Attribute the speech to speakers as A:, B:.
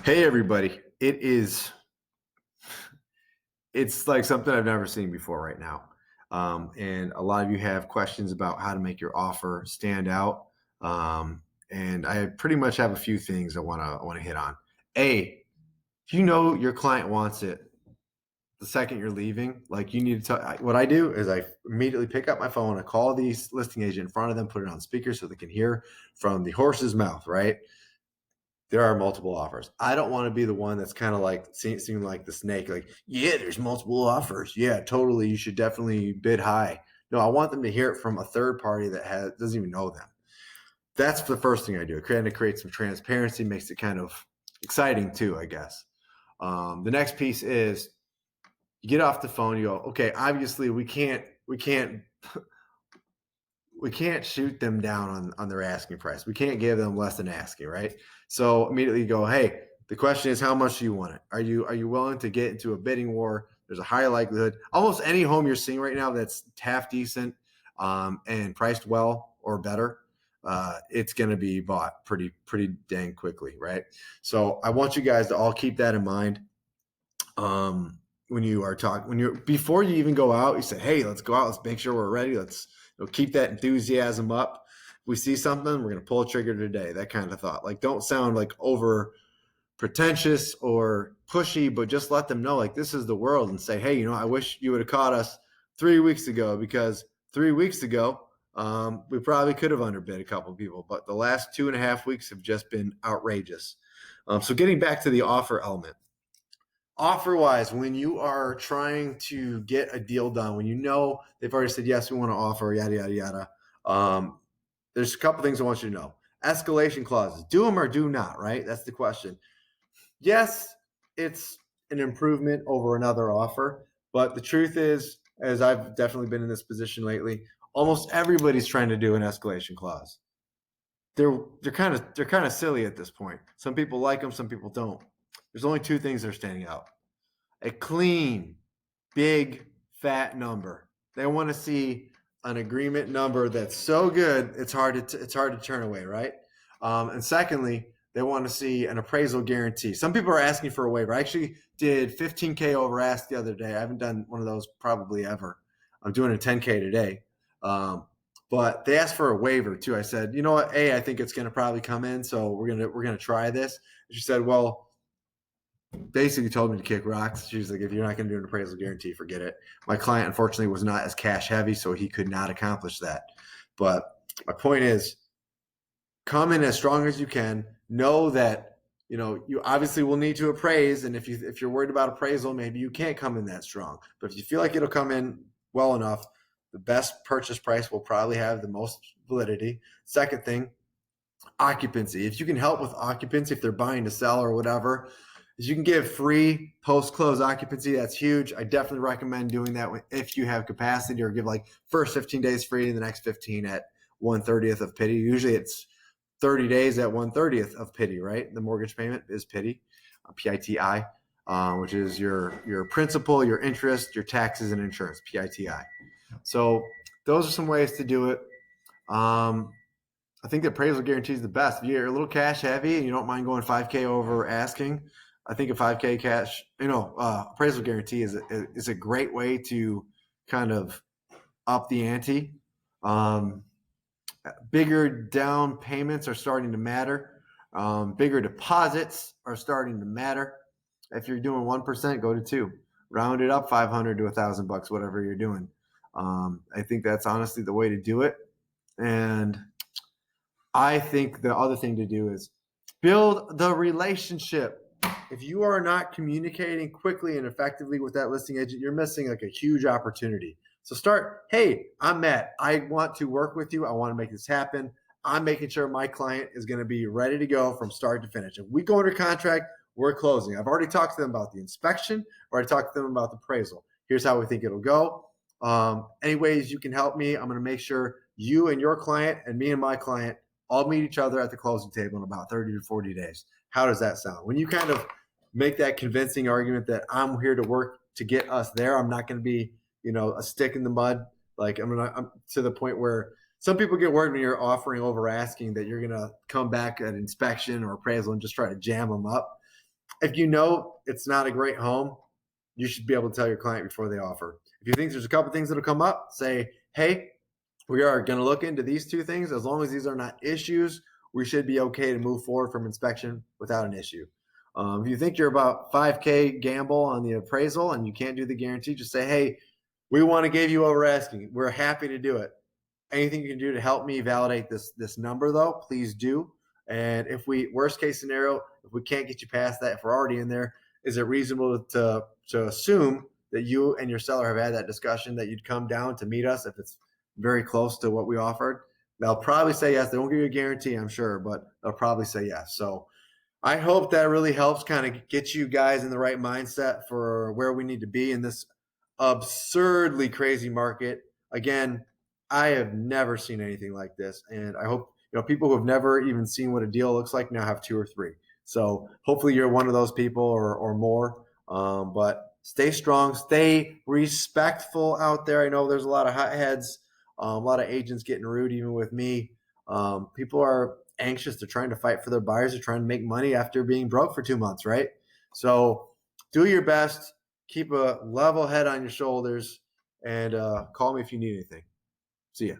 A: Hey everybody. It's like something I've never seen before right now. And a lot of you have questions about how to make your offer stand out. And I pretty much have a few things I want to hit on. A, if you know your client wants it the second you're leaving, like you need to tell what I do is I immediately pick up my phone, I call the listing agent in front of them, put it on speaker so they can hear from the horse's mouth, right? There are multiple offers. I don't want to be the one that's kind of like seem like the snake, like, yeah, there's multiple offers. Yeah, totally. You should definitely bid high. No, I want them to hear it from a third party that doesn't even know them. That's the first thing I do. Trying to create some transparency, makes it kind of exciting too, I guess. The next piece is you get off the phone, you go, okay, obviously we can't shoot them down on their asking price. We can't give them less than asking, right? So immediately you go, hey, the question is, how much do you want it? Are you willing to get into a bidding war? There's a high likelihood. Almost any home you're seeing right now that's half decent and priced well or better, it's going to be bought pretty dang quickly, right? So I want you guys to all keep that in mind. When you are talking, before you even go out, you say, hey, let's go out. Let's make sure we're ready. Let's keep that enthusiasm up. If we see something, we're going to pull a trigger today. That kind of thought. Like, don't sound like over pretentious or pushy, but just let them know, like, this is the world, and say, hey, I wish you would have caught us 3 weeks ago, because 3 weeks ago, we probably could have underbid a couple of people, but the last 2.5 weeks have just been outrageous. So getting back to the offer element. Offer wise, when you are trying to get a deal done, when they've already said, yes, we want to offer, yada, yada, yada, there's a couple things I want you to know. Escalation clauses, do them or do not, right? That's the question. Yes, it's an improvement over another offer, but the truth is, as I've definitely been in this position lately, almost everybody's trying to do an escalation clause. They're kind of silly at this point. Some people like them, some people don't. There's only two things that are standing out: a clean, big, fat number. They want to see an agreement number that's so good it's hard to turn away, right? And secondly, they want to see an appraisal guarantee. Some people are asking for a waiver. I actually did 15K over ask the other day. I haven't done one of those probably ever. I'm doing a 10K today. But they asked for a waiver too. I said, you know what? I think it's going to probably come in, so we're gonna try this. And she said, well, basically told me to kick rocks. She was like, if you're not going to do an appraisal guarantee, forget it. My client, unfortunately, was not as cash heavy, so he could not accomplish that. But my point is, come in as strong as you can. Know that you obviously will need to appraise, and if you're worried about appraisal, maybe you can't come in that strong. But if you feel like it'll come in well enough, the best purchase price will probably have the most validity. Second thing, occupancy. If you can help with occupancy, if they're buying to sell or whatever, is you can give free post-close occupancy. That's huge. I definitely recommend doing that if you have capacity, or give like first 15 days free and the next 15 at 1/30th of pity. Usually it's 30 days at 1/30th of pity, right? The mortgage payment is pity, PITI, which is your principal, your interest, your taxes, and insurance, PITI. So those are some ways to do it. I think the appraisal guarantee is the best. If you're a little cash heavy and you don't mind going 5K over asking, I think a 5K cash, appraisal guarantee is a great way to kind of up the ante. Bigger down payments are starting to matter. Bigger deposits are starting to matter. If you're doing 1%, go to 2. Round it up 500 to $1,000, whatever you're doing. I think that's honestly the way to do it. And I think the other thing to do is build the relationship. If you are not communicating quickly and effectively with that listing agent, you're missing like a huge opportunity. So start, hey, I'm Matt. I want to work with you. I want to make this happen. I'm making sure my client is going to be ready to go from start to finish. If we go under contract, we're closing. I've already talked to them about the inspection. I've already talked to them about the appraisal. Here's how we think it'll go. Any ways you can help me, I'm going to make sure you and your client and me and my client all meet each other at the closing table in about 30 to 40 days. How does that sound? When you kind of make that convincing argument that I'm here to work to get us there, I'm not going to be, a stick in the mud. Like I'm to the point where some people get worried when you're offering over asking that you're going to come back at inspection or appraisal and just try to jam them up. if you know it's not a great home, you should be able to tell your client before they offer. If you think there's a couple things that'll come up, say, hey, we are going to look into these two things. As long as these are not issues, we should be okay to move forward from inspection without an issue. If you think you're about 5K gamble on the appraisal and you can't do the guarantee, just say, hey, we want to give you what we're asking. We're happy to do it. Anything you can do to help me validate this number, though, please do. And if we, worst case scenario, if we can't get you past that, if we're already in there, is it reasonable to assume that you and your seller have had that discussion, that you'd come down to meet us if it's very close to what we offered? They'll probably say yes. They won't give you a guarantee, I'm sure, but they'll probably say yes. So I hope that really helps kind of get you guys in the right mindset for where we need to be in this absurdly crazy market. Again, I have never seen anything like this, and I hope people who have never even seen what a deal looks like now have 2 or 3. So hopefully you're one of those people or more. But stay strong, stay respectful out there. I know there's a lot of hotheads, a lot of agents getting rude, even with me. People are anxious. They're trying to fight for their buyers. They're trying to make money after being broke for 2 months, right? So do your best. Keep a level head on your shoulders, and call me if you need anything. See ya.